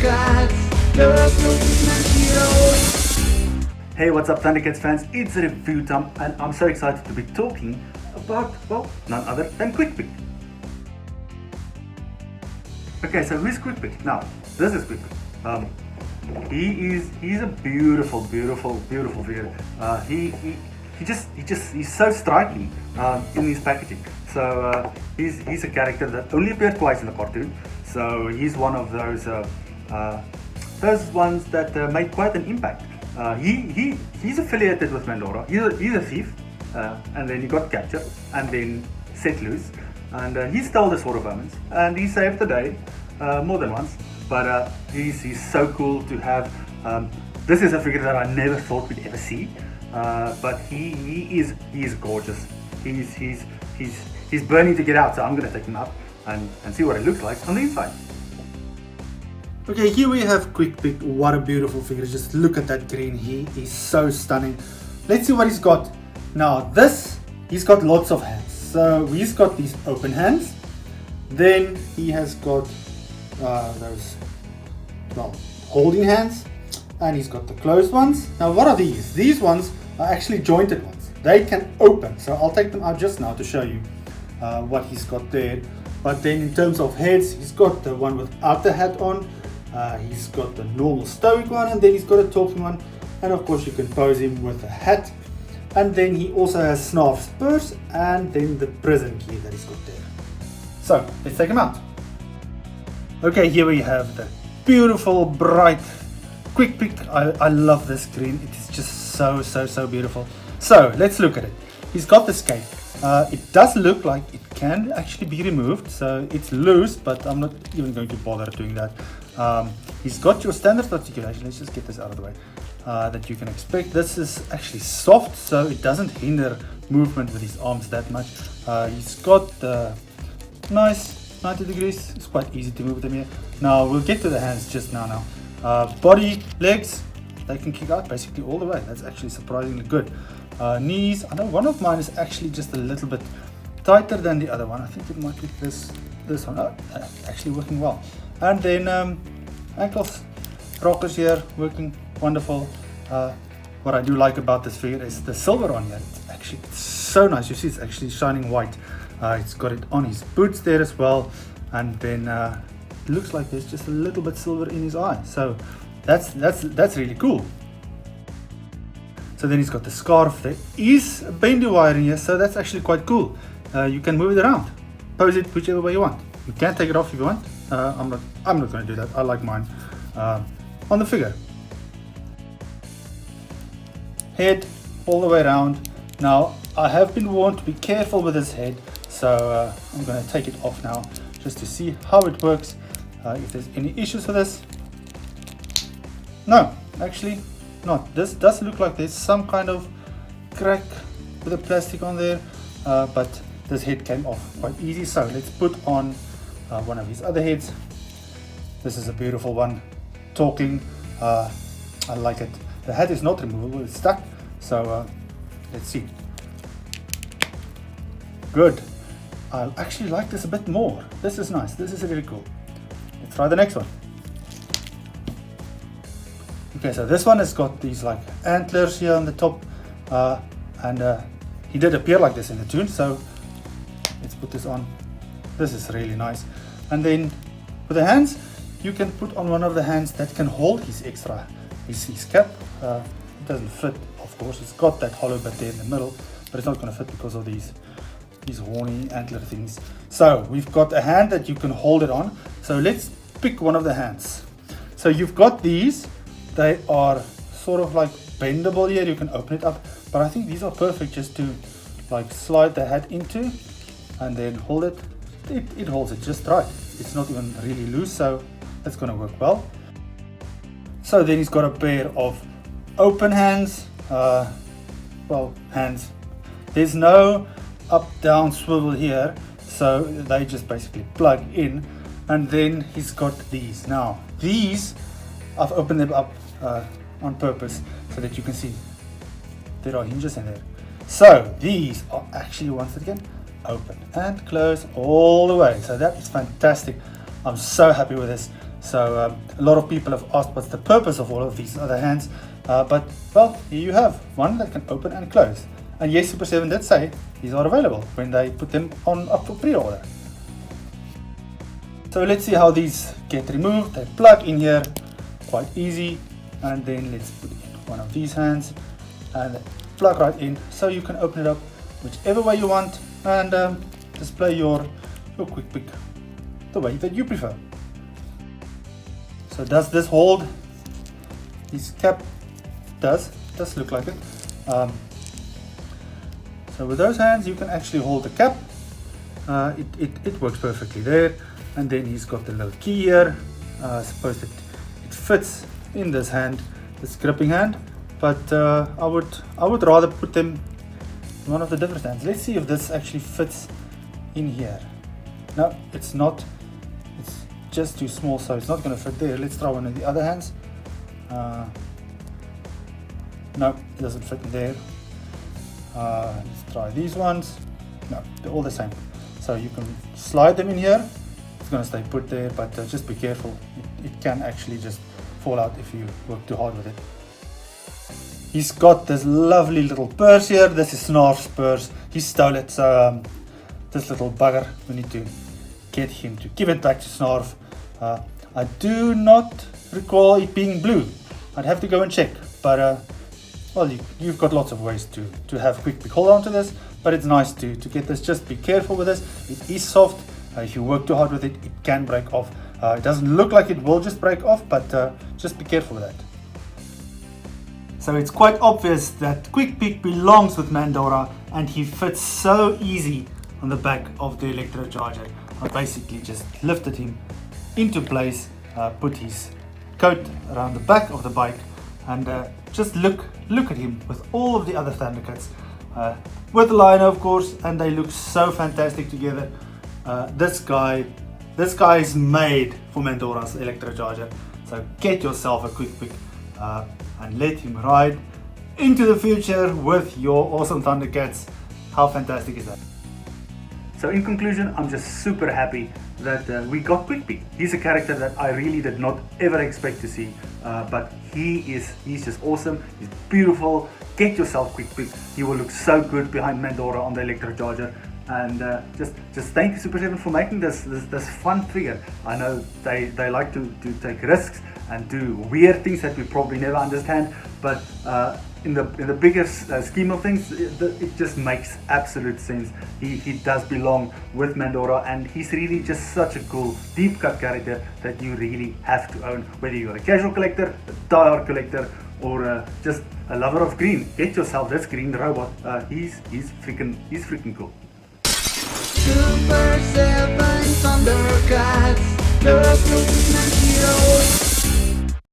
ThunderCats, the ultimate heroes. Hey, what's up ThunderCats fans? It's review time and I'm so excited to be talking about, well, none other than Quick-Pick. Okay, so who's Quick-Pick? Now, this is Quick-Pick. He's a beautiful figure. He's so striking in his packaging. So he's a character that only appeared twice in the cartoon. So he's one of those ones that made quite an impact. He's affiliated with mumm-ra. He's a thief, and then he got captured and then set loose, and he stole the Sword of Omens and he saved the day more than once. But he's so cool to have. This is a figure that I never thought we'd ever see, but he is gorgeous. He's burning to get out, so I'm gonna take him out and see what it looks like on the inside. Okay, here we have Quick-Pick. What a beautiful figure. Just look at that green. He is so stunning. Let's see what he's got. Now he's got lots of hands. So he's got these open hands. Then he has got those, well, holding hands. And he's got the closed ones. Now what are these? These ones are actually jointed ones. They can open. So I'll take them out just now to show you what he's got there. But then in terms of heads, he's got the one without the hat on. He's got the normal stoic one, and then he's got a talking one, and of course you can pose him with a hat. And then he also has Snarf spurs and then the prison key that he's got there. So let's take him out. Okay, here we have the beautiful bright Quick-Pick. I love this green. It is just so beautiful. So let's look at it. He's got the cape. It does look like it can actually be removed, so it's loose, but I'm not even going to bother doing that. He's got your standard articulation. Let's just get this out of the way, that you can expect. This is actually soft, so it doesn't hinder movement with his arms that much. He's got the nice 90 degrees. It's quite easy to move them here. Now we'll get to the hands just now. Body, legs, they can kick out basically all the way. That's actually surprisingly good. Knees, I know one of mine is actually just a little bit tighter than the other one. I think it might be this one. Oh, actually working well. And then ankles, rockers here, working wonderful. What I do like about this figure is the silver on here. It's actually so nice. You see it's actually shining white. It's got it on his boots there as well. And then it looks like there's just a little bit silver in his eye. So that's really cool. So then he's got the scarf. There is a bendy wire in here, so that's actually quite cool. You can move it around, pose it whichever way you want. You can take it off if you want. I'm not going to do that. I like mine on the figure. Head all the way around. Now I have been warned to be careful with this head, so I'm going to take it off now just to see how it works. If there's any issues with this. No, actually not. This does look like there's some kind of crack with the plastic on there, but this head came off quite easy. So let's put on one of his other heads. This is a beautiful one, talking. I like it. The hat is not removable, it's stuck. So let's see. Good. I actually like this a bit more. This is nice. This is really cool. Let's try the next one. Okay, so this one has got these like antlers here on the top, and he did appear like this in the toon, so let's put this on. This is really nice. And then with the hands, you can put on one of the hands that can hold his cap. It doesn't fit, of course. It's got that hollow bit there in the middle, but it's not going to fit because of these horny antler things. So we've got a hand that you can hold it on. So let's pick one of the hands. So you've got these. They are sort of like bendable here. You can open it up, but I think these are perfect just to like slide the hat into and then hold it. It holds it just right. It's not even really loose, so that's going to work well. So then he's got a pair of open hands. Hands. There's no up down swivel here, so they just basically plug in. And then he's got these. Now these, I've opened them up on purpose so that you can see there are hinges in there. So these are actually ones that can open and close all the way. So that is fantastic. I'm so happy with this. So a lot of people have asked what's the purpose of all of these other hands, but well, here you have one that can open and close. And yes, Super7 did say these are available when they put them up for pre-order. So let's see how these get removed. They plug in here, quite easy, and then let's put in one of these hands and plug right in, so you can open it up whichever way you want and display your quick pick the way that you prefer. So does this hold? This cap does look like it. So with those hands you can actually hold the cap. It works perfectly there. And then he's got the little key here. I suppose that it fits in this hand, this gripping hand, but I would rather put them in one of the different hands. Let's see if this actually fits in here. No, it's not. It's just too small, so it's not going to fit there. Let's try one of the other hands. No, it doesn't fit in there. Let's try these ones. No, they're all the same. So you can slide them in here. It's going to stay put there, but just be careful. It can actually just fall out if you work too hard with it. He's got this lovely little purse here. This is Snarf's purse. He stole it, so this little bugger, we need to get him to give it back to Snarf. I do not recall it being blue. I'd have to go and check, but well, you've got lots of ways to have quick pick. Hold on to this, but it's nice to get this. Just be careful with this. It is soft. If you work too hard with it, it can break off. It doesn't look like it will just break off, but just be careful with that. So it's quite obvious that quick pick belongs with Mandora, and he fits so easy on the back of the electro charger. I basically just lifted him into place, put his coat around the back of the bike, and just look at him with all of the other ThunderCats, with the liner of course, and they look so fantastic together. This guy is made for Mandora's electro charger. So get yourself a quick pick and let him ride into the future with your awesome ThunderCats. How fantastic is that? So in conclusion, I'm just super happy that we got Quick Pick. He's a character that I really did not ever expect to see, but he's just awesome. He's beautiful. Get yourself Quick Pick. He will look so good behind Mandora on the electro charger. And just thank you Super7 for making this fun figure. I know they like to take risks and do weird things that we probably never understand, but in the bigger scheme of things, it just makes absolute sense. He does belong with Mandora, and he's really just such a cool deep cut character that you really have to own, whether you're a casual collector, a die-hard collector, or just a lover of green. Get yourself this green robot. He's freaking cool. Super 7 ThunderCats, the